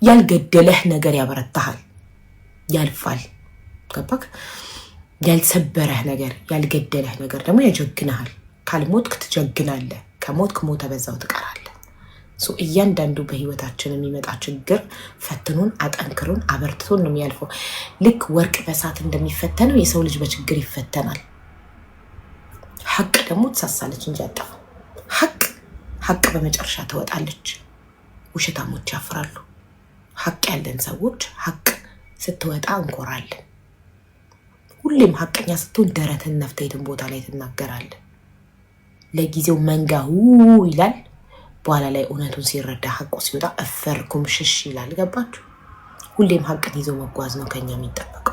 ያልገደለህ ነገር ያበረታሃል፣ ያልፋል። ገባክ? ያልሰበረህ ነገር ያልገደለህ ነገር ደግሞ ያጀግናል። ካልሞትክ ትጀግናለህ፣ ከሞትክ ሞተ በዛው ትቀራለህ። እያንዳንዱ በህይወታችን የሚመጣ ችግር ፈትኑን አጠንክሩን አበርትቶን ነው የሚያልፈው። ልክ ወርቅ በሳት እንደሚፈተነው የሰው ልጅ በችግር ይፈተናል። ሀቅ ደግሞ ትሳሳለች እንጂ አጠፋ። ሀቅ በመጨረሻ ትወጣለች። ውሸታሞች ያፍራሉ። ሀቅ ያለን ሰዎች ሀቅ ስትወጣ እንኮራለን። ሁሌም ሀቀኛ ስትሆን ደረትን ነፍተህ የትን ቦታ ላይ ትናገራለን። ለጊዜው መንጋሁ ይላል፣ በኋላ ላይ እውነቱን ሲረዳ ሀቁ ሲወጣ እፈርኩም ሽሽ ይላል። ገባችሁ? ሁሌም ሀቅን ይዞ መጓዝ ነው ከኛ የሚጠበቀው።